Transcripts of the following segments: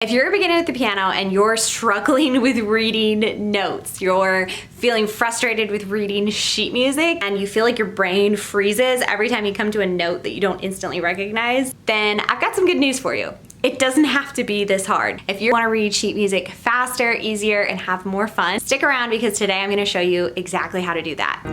If you're beginning at the piano and you're struggling with reading notes, you're feeling frustrated with reading sheet music, and you feel like your brain freezes every time you come to a note that you don't instantly recognize, then I've got some good news for you. It doesn't have to be this hard. If you want to read sheet music faster, easier, and have more fun, stick around because today I'm going to show you exactly how to do that.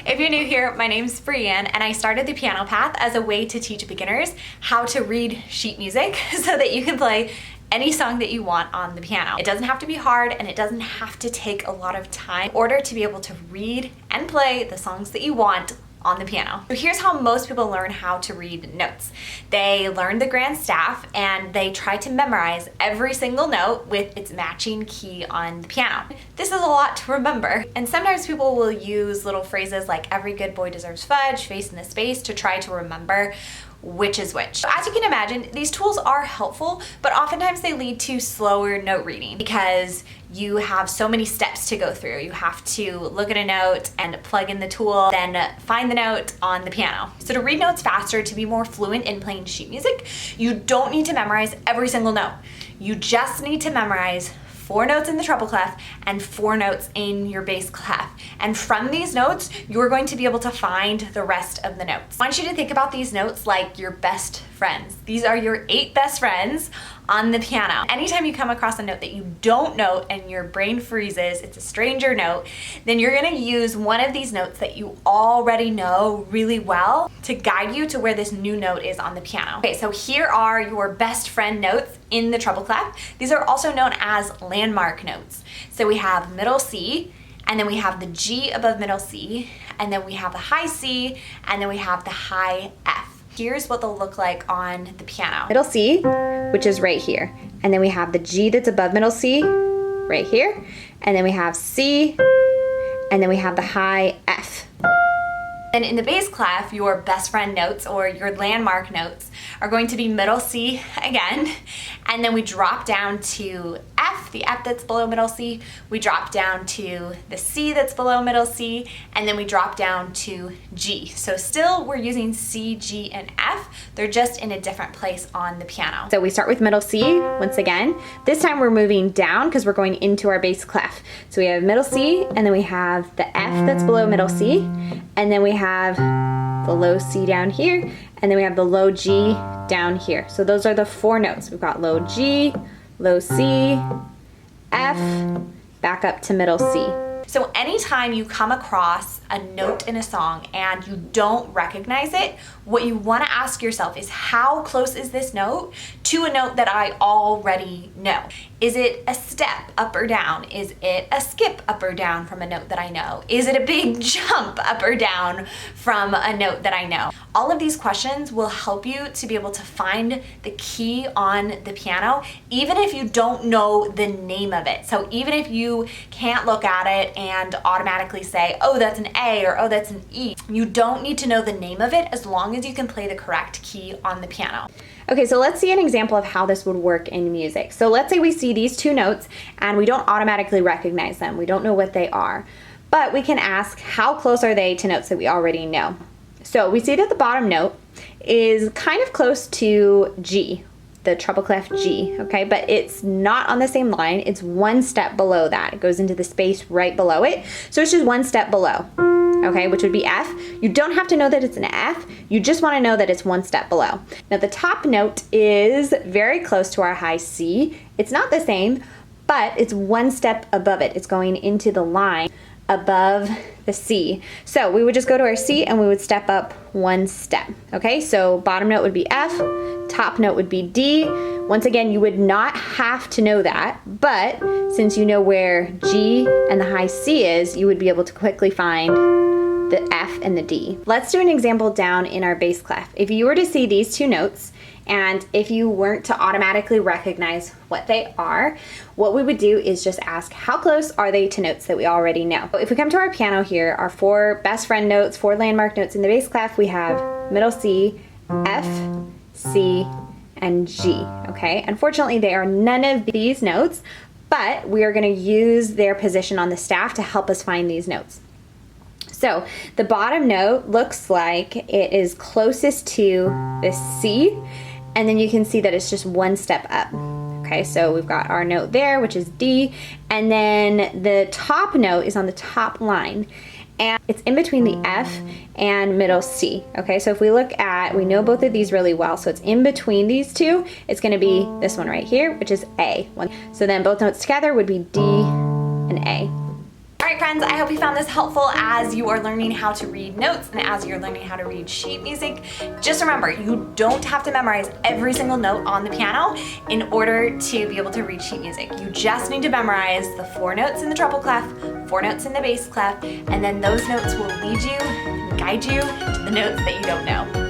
If you're new here, my name's Brianne, and I started the Piano Path as a way to teach beginners how to read sheet music so that you can play any song that you want on the piano. It doesn't have to be hard, and it doesn't have to take a lot of time in order to be able to read and play the songs that you want on the piano. So here's how most people learn how to read notes. They learn the grand staff and they try to memorize every single note with its matching key on the piano. This is a lot to remember, and sometimes people will use little phrases like every good boy deserves fudge, face in the space to try to remember which is which. So as you can imagine, these tools are helpful, but oftentimes they lead to slower note reading because you have so many steps to go through. You have to look at a note and plug in the tool, then find the note on the piano. So to read notes faster, to be more fluent in playing sheet music, you don't need to memorize every single note. You just need to memorize 4 notes in the treble clef and 4 notes in your bass clef. And from these notes, you're going to be able to find the rest of the notes. I want you to think about these notes like your best friends. These are your 8 best friends on the piano. Anytime you come across a note that you don't know and your brain freezes, it's a stranger note, then you're gonna use one of these notes that you already know really well to guide you to where this new note is on the piano. Okay, so here are your best friend notes in the treble clef. These are also known as landmark notes. So we have middle C, and then we have the G above middle C, and then we have the high C, and then we have the high F. Here's what they'll look like on the piano. Middle C, which is right here. And then we have the G that's above middle C, right here. And then we have C, and then we have the high F. And in the bass clef, your best friend notes or your landmark notes are going to be middle C again, and then we drop down to F, the F that's below middle C, we drop down to the C that's below middle C, and then we drop down to G. So still we're using C, G, and F, they're just in a different place on the piano. So we start with middle C once again. This time we're moving down because we're going into our bass clef. So we have middle C, and then we have the F that's below middle C, and then we have the low C down here, and then we have the low G down here. So those are the 4 notes. We've got low G, low C, F, back up to middle C. So anytime you come across a note in a song and you don't recognize it, what you want to ask yourself is, how close is this note to a note that I already know? Is it a step up or down? Is it a skip up or down from a note that I know? Is it a big jump up or down from a note that I know? All of these questions will help you to be able to find the key on the piano, even if you don't know the name of it. So even if you can't look at it and automatically say, oh, that's an A or oh, that's an E, you don't need to know the name of it as long as you can play the correct key on the piano. Okay, so let's see an example of how this would work in music. So let's say we see these 2 notes and we don't automatically recognize them. We don't know what they are, but we can ask, how close are they to notes that we already know? So we see that the bottom note is kind of close to G, the treble clef G, okay? But it's not on the same line. It's 1 step below that. It goes into the space right below it. So it's just 1 step below, okay, which would be F. You don't have to know that it's an F. You just want to know that it's 1 step below. Now the top note is very close to our high C. It's not the same, but it's 1 step above it. It's going into the line above the C. So we would just go to our C and we would step up 1 step, okay? So bottom note would be F, top note would be D. Once again, you would not have to know that, but since you know where G and the high C is, you would be able to quickly find the F and the D. Let's do an example down in our bass clef. If you were to see these 2 notes, and if you weren't to automatically recognize what they are, what we would do is just ask, how close are they to notes that we already know? If we come to our piano here, our 4 best friend notes, 4 landmark notes in the bass clef, we have middle C, F, C, and G, okay? Unfortunately, they are none of these notes, but we are going to use their position on the staff to help us find these notes. So the bottom note looks like it is closest to the C, and then you can see that it's just one step up. Okay, so we've got our note there, which is D, and then the top note is on the top line, and it's in between the F and middle C. Okay, so if we look at, we know both of these really well, so it's in between these two. It's going to be this one right here, which is A. So then both notes together would be D and A. Alright friends, I hope you found this helpful as you are learning how to read notes and as you're learning how to read sheet music. Just remember, you don't have to memorize every single note on the piano in order to be able to read sheet music. You just need to memorize the 4 notes in the treble clef, 4 notes in the bass clef, and then those notes will lead you and guide you to the notes that you don't know.